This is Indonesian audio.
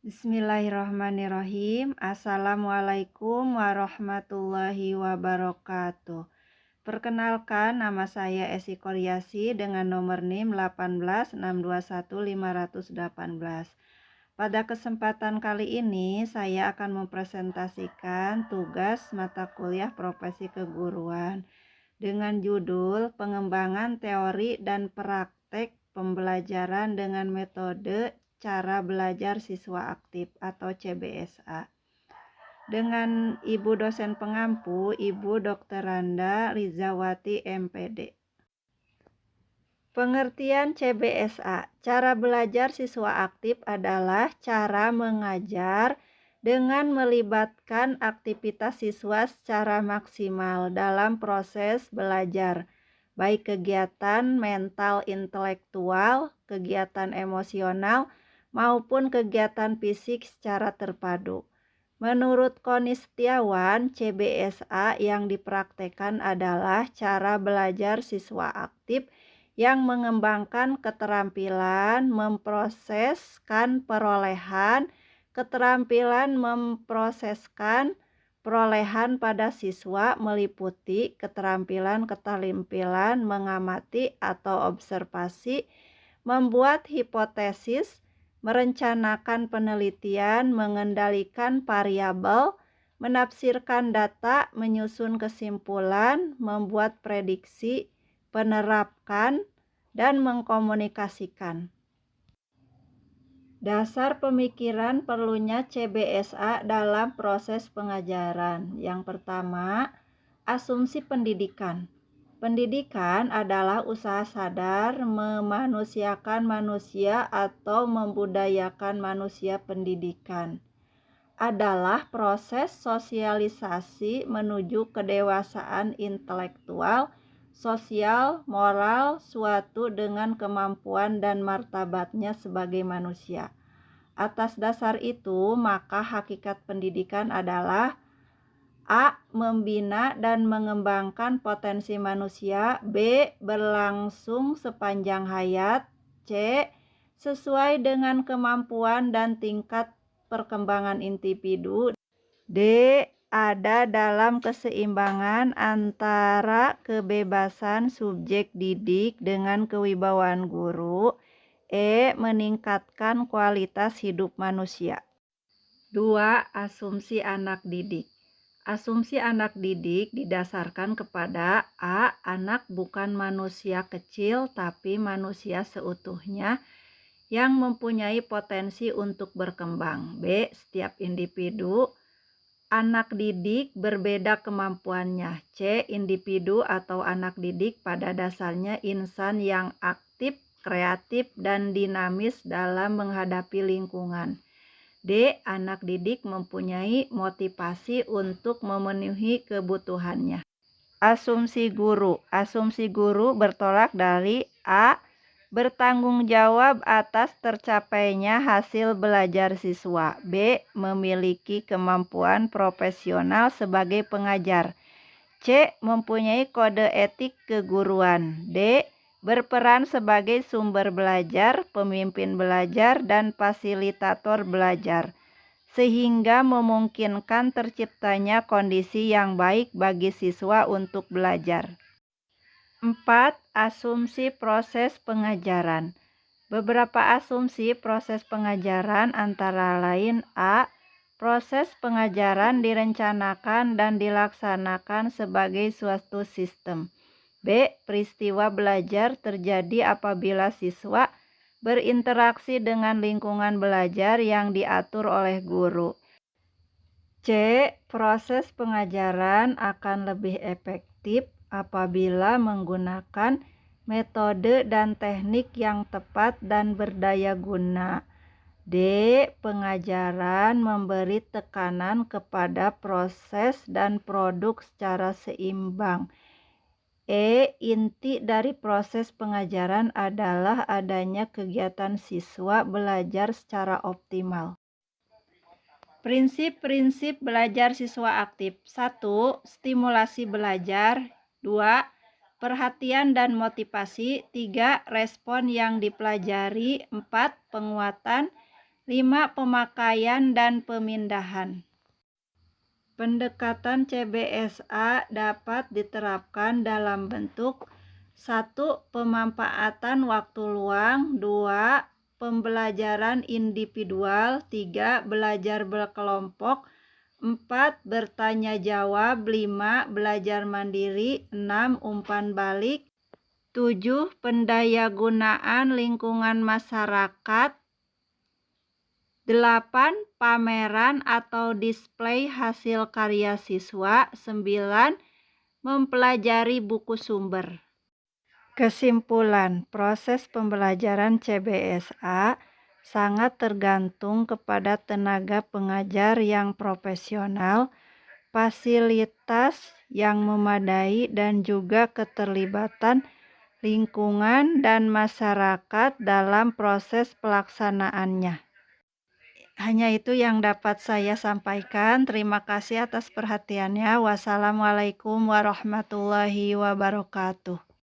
Bismillahirrahmanirrahim. Assalamualaikum warahmatullahi wabarakatuh. Perkenalkan, nama saya Esi Koryasi dengan nomor NIM 18621 Pada kesempatan kali ini, saya akan mempresentasikan tugas mata kuliah profesi keguruan dengan judul Pengembangan Teori dan Praktek Pembelajaran dengan Metode Cara Belajar Siswa Aktif atau CBSA. Dengan Ibu dosen pengampu, Ibu Dr. Randa Rizawati MPD. Pengertian CBSA, cara belajar siswa aktif adalah cara mengajar dengan melibatkan aktivitas siswa secara maksimal dalam proses belajar, baik kegiatan mental intelektual, kegiatan emosional, maupun kegiatan fisik secara terpadu. Menurut Koni Setiawan, CBSA yang dipraktekkan adalah cara belajar siswa aktif yang mengembangkan keterampilan memproseskan perolehan, keterampilan memproseskan perolehan pada siswa meliputi keterampilan mengamati atau observasi, membuat hipotesis, merencanakan penelitian, mengendalikan variabel, menafsirkan data, menyusun kesimpulan, membuat prediksi, menerapkan, dan mengkomunikasikan. Dasar pemikiran perlunya CBSA dalam proses pengajaran. Yang pertama, asumsi pendidikan. Pendidikan adalah usaha sadar memanusiakan manusia atau membudayakan manusia. Pendidikan adalah proses sosialisasi menuju kedewasaan intelektual, sosial, moral suatu dengan kemampuan dan martabatnya sebagai manusia. Atas dasar itu, maka hakikat pendidikan adalah A. Membina dan mengembangkan potensi manusia. B. Berlangsung sepanjang hayat. C. Sesuai dengan kemampuan dan tingkat perkembangan individu. D. Ada dalam keseimbangan antara kebebasan subjek didik dengan kewibawaan guru. E. Meningkatkan kualitas hidup manusia. 2. Asumsi anak didik. Asumsi anak didik didasarkan kepada A. Anak bukan manusia kecil tapi manusia seutuhnya yang mempunyai potensi untuk berkembang. B. Setiap individu anak didik berbeda kemampuannya. C. Individu atau anak didik pada dasarnya insan yang aktif, kreatif, dan dinamis dalam menghadapi lingkungan. D. Anak didik mempunyai motivasi untuk memenuhi kebutuhannya. Asumsi guru. Asumsi guru bertolak dari A. Bertanggung jawab atas tercapainya hasil belajar siswa. B. Memiliki kemampuan profesional sebagai pengajar. C. Mempunyai kode etik keguruan. D. Berperan sebagai sumber belajar, pemimpin belajar, dan fasilitator belajar, sehingga memungkinkan terciptanya kondisi yang baik bagi siswa untuk belajar. 4. Asumsi proses pengajaran. Beberapa asumsi proses pengajaran antara lain A. Proses pengajaran direncanakan dan dilaksanakan sebagai suatu sistem. B. Peristiwa belajar terjadi apabila siswa berinteraksi dengan lingkungan belajar yang diatur oleh guru. C. Proses pengajaran akan lebih efektif apabila menggunakan metode dan teknik yang tepat dan berdaya guna. D. Pengajaran memberi tekanan kepada proses dan produk secara seimbang. E. Inti dari proses pengajaran adalah adanya kegiatan siswa belajar secara optimal. Prinsip-prinsip belajar siswa aktif. 1. Stimulasi belajar. 2. Perhatian dan motivasi. 3. Respon yang dipelajari. 4. Penguatan. 5. Pemakaian dan pemindahan. Pendekatan CBSA dapat diterapkan dalam bentuk 1. Pemanfaatan waktu luang, 2. Pembelajaran individual, 3. Belajar berkelompok, 4. Bertanya jawab, 5. Belajar mandiri, 6. Umpan balik, 7. Pendayagunaan lingkungan masyarakat, 8. Pameran atau display hasil karya siswa, 9. Mempelajari buku sumber. Kesimpulan, proses pembelajaran CBSA sangat tergantung kepada tenaga pengajar yang profesional, fasilitas yang memadai, dan juga keterlibatan lingkungan dan masyarakat dalam proses pelaksanaannya. Hanya itu yang dapat saya sampaikan. Terima kasih atas perhatiannya. Wassalamualaikum warahmatullahi wabarakatuh.